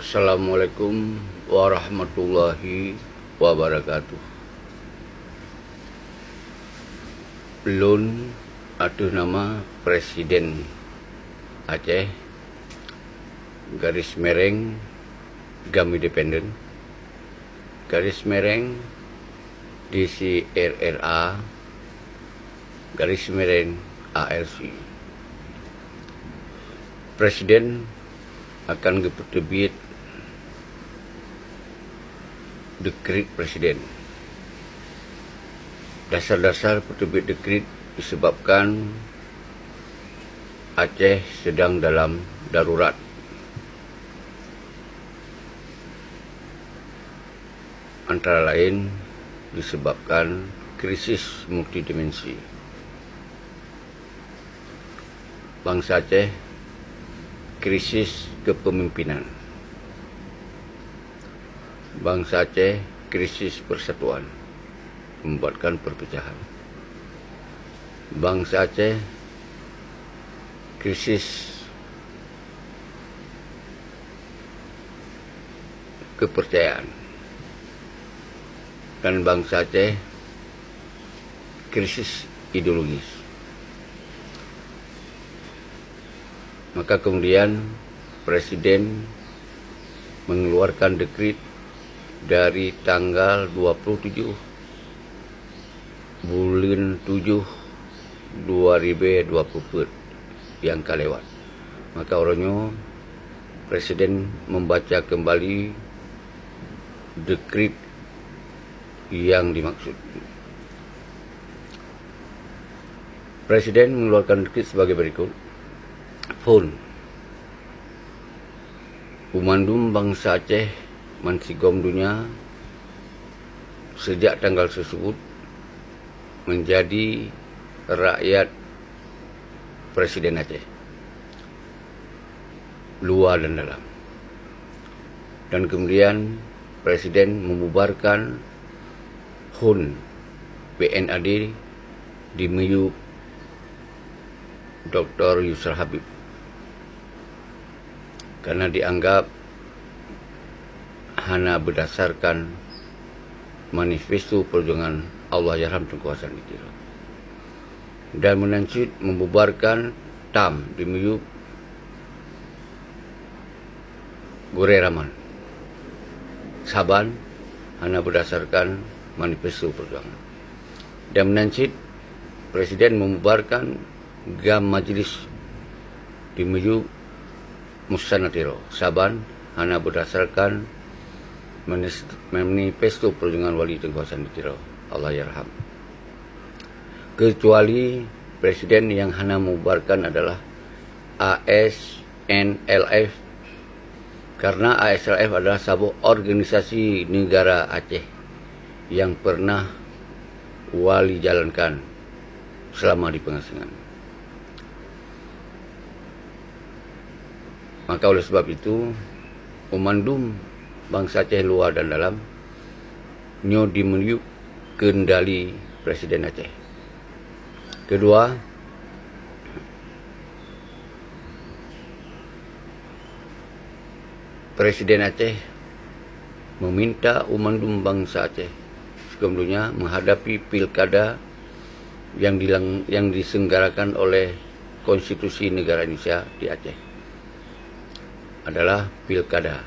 Assalamualaikum warahmatullahi wabarakatuh. Lun aduh nama Presiden Aceh garis mereng GAM Independen garis mereng DCRRA garis mereng ALC. Presiden akan terbit dekret presiden. Dasar-dasar penerbit dekret disebabkan Aceh sedang dalam darurat. Antara lain disebabkan krisis multidimensi. Bangsa Aceh krisis kepemimpinan. Bangsa Aceh krisis persatuan, membuatkan perpecahan. Bangsa Aceh krisis kepercayaan. Dan bangsa Aceh krisis ideologis. Maka kemudian Presiden mengeluarkan dekret dari tanggal 27 bulan 7 2024 yang kelewat. Maka orangnya Presiden membaca kembali dekret yang dimaksud. Presiden mengeluarkan dekret sebagai berikut. Pun Umandum bangsa Aceh Mansigom dunia sejak tanggal tersebut menjadi rakyat Presiden Aceh, luar dan dalam. Dan kemudian Presiden membubarkan HUN BNAD di meyuk Dr. Yusra Habib karena dianggap hanya berdasarkan manifesto perjuangan Allahyarham Tunku Hasan Witiro, dan melanjut membubarkan TAM di meyuk Gore Rahman Saban hanya berdasarkan manifesto perjuangan, dan melanjut Presiden membubarkan GAM Majlis di meyuk Musanatiro Saban hanya berdasarkan manifesto perjuangan Wali Tunku Hasan Witiro Allahyarham. Kecuali Presiden yang hanya membubarkan adalah ASNLF, karena ASNLF adalah sebuah organisasi negara Aceh yang pernah Wali jalankan selama di pengasingan. Maka oleh sebab itu, Umandum bangsa Aceh luar dan dalam nyo dimeliuk kendali Presiden Aceh. Kedua, Presiden Aceh meminta Umandum bangsa Aceh sebelumnya menghadapi pilkada yang diselenggarakan oleh Konstitusi Negara Indonesia di Aceh adalah pilkada.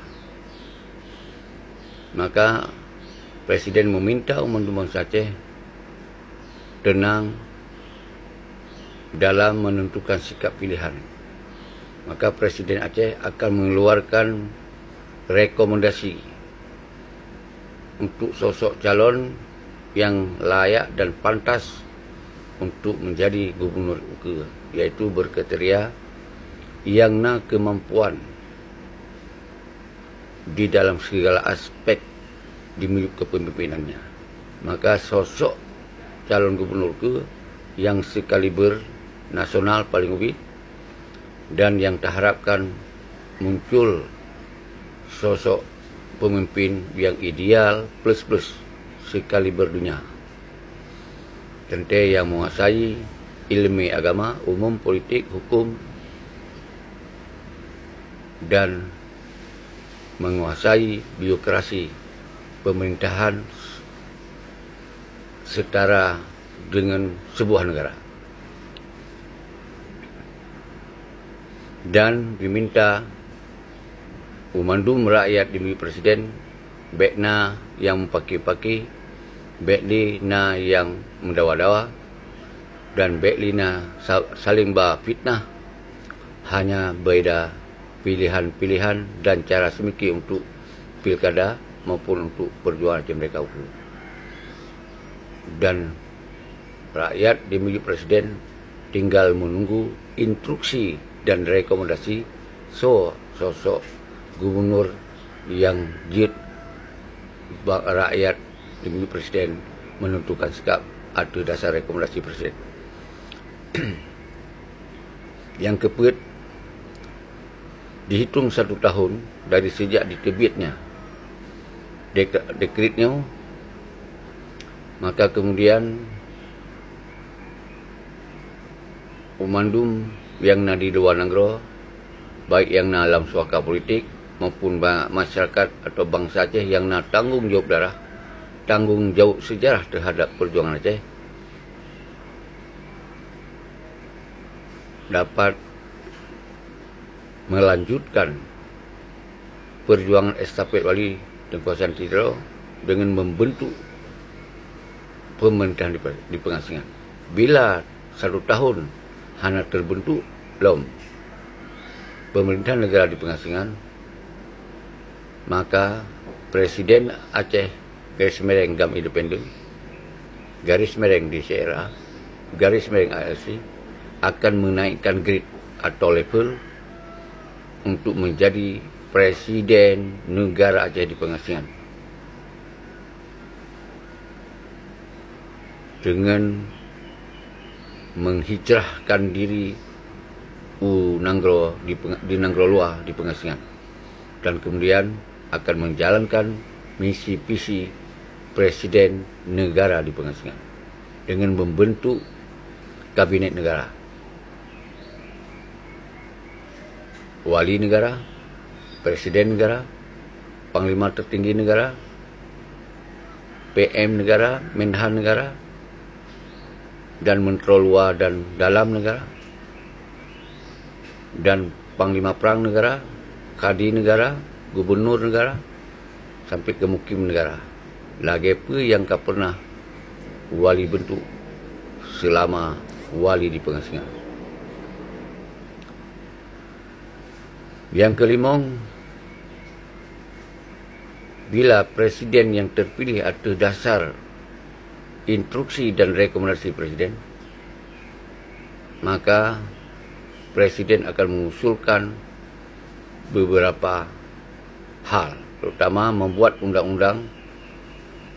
Maka Presiden meminta Umandum bangsa Aceh tenang dalam menentukan sikap pilihan. Maka Presiden Aceh akan mengeluarkan rekomendasi untuk sosok calon yang layak dan pantas untuk menjadi gubernur UKE, yaitu berkriteria yang kemampuan di dalam segala aspek di meyuk kepemimpinannya. Maka sosok calon gubernur UKE yang sekaliber nasional paling ubit, dan yang terharapkan muncul sosok pemimpin yang ideal plus sekaliber dunia. Tentu yang menguasai ilmu agama, umum, politik, hukum, dan menguasai birokrasi pemerintahan setara dengan sebuah negara. Dan diminta memandum rakyat demi presiden, baik na yang mempaki-paki, baik li na yang mendawa-dawa, dan baik li na saling fitnah, hanya beda pilihan-pilihan dan cara semiki untuk pilkada maupun untuk perjuangan yang mereka ukur. Dan rakyat dimiliki presiden tinggal menunggu instruksi dan rekomendasi sosok gubernur yang jid rakyat dimiliki presiden menentukan sikap atas dasar rekomendasi presiden. Yang keempat, dihitung 1 tahun dari sejak diterbitnya dekretnya, maka kemudian pemandum yang na di luar negara, baik yang na dalam suaka politik maupun masyarakat atau bangsa Aceh yang na tanggung jawab sejarah terhadap perjuangan Aceh, dapat melanjutkan perjuangan estafet wali Tengku Hassan Tidro dengan membentuk pemerintahan di pengasingan. Bila 1 tahun hanya terbentuk pemerintahan negara di pengasingan, maka Presiden Aceh garis mereng GAM Independen, garis mereng DCRA, garis mereng ALC akan menaikkan grade atau level untuk menjadi Presiden Negara Aceh di pengasingan dengan menghijrahkan diri Nanggro di Nanggro Luar di pengasingan, dan kemudian akan menjalankan misi visi Presiden Negara di pengasingan dengan membentuk Kabinet Negara, Wali Negara, Presiden Negara, Panglima Tertinggi Negara, PM Negara, Menhan Negara, dan Menteri Luar dan Dalam Negara, dan Panglima Perang Negara, Kadi Negara, Gubernur Negara, sampai ke Mukim Negara. Lagi apa yang kau pernah wali bentuk selama wali di pengasingan. Yang kelima, bila presiden yang terpilih atas dasar instruksi dan rekomendasi presiden, maka presiden akan mengusulkan beberapa hal, terutama membuat undang-undang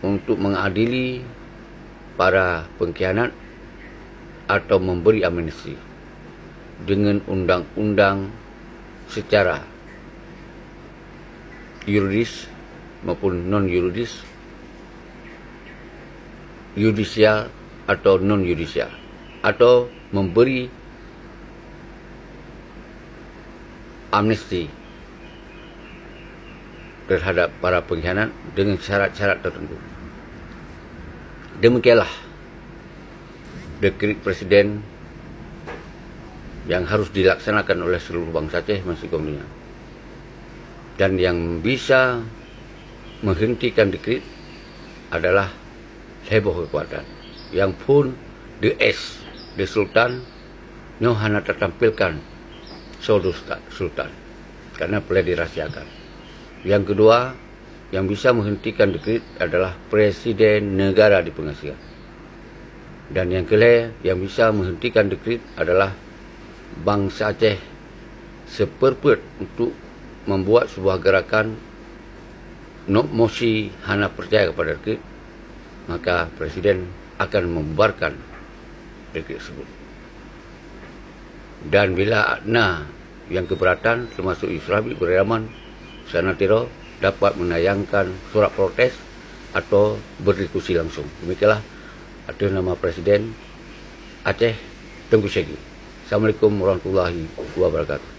untuk mengadili para pengkhianat atau memberi amnesti dengan undang-undang secara yuridis maupun non-yuridis, yudisial atau non-yudisial, atau memberi amnesti terhadap para pengkhianat dengan syarat-syarat tertentu. Demikianlah dekret presiden yang harus dilaksanakan oleh seluruh bangsa Aceh masih dunia. Dan yang bisa menghentikan dekret adalah heboh kekuatan. Yang pun the Sultan hanya tertampilkan Sultan karena boleh dirahasiakan. Yang kedua, yang bisa menghentikan dekret adalah Presiden Negara di pengasingan. Dan yang kelima, yang bisa menghentikan dekret adalah bangsa Aceh seperpet untuk membuat sebuah gerakan mosi hana percaya kepada dekret, maka Presiden akan membubarkan dekret tersebut. Dan bila adna yang keberatan, termasuk Yusuf Habib Beriman, Sana Tiro, dapat menayangkan surat protes atau berdiskusi langsung. Demikianlah atas nama Presiden Aceh Tengku Segi. Assalamualaikum warahmatullahi wabarakatuh.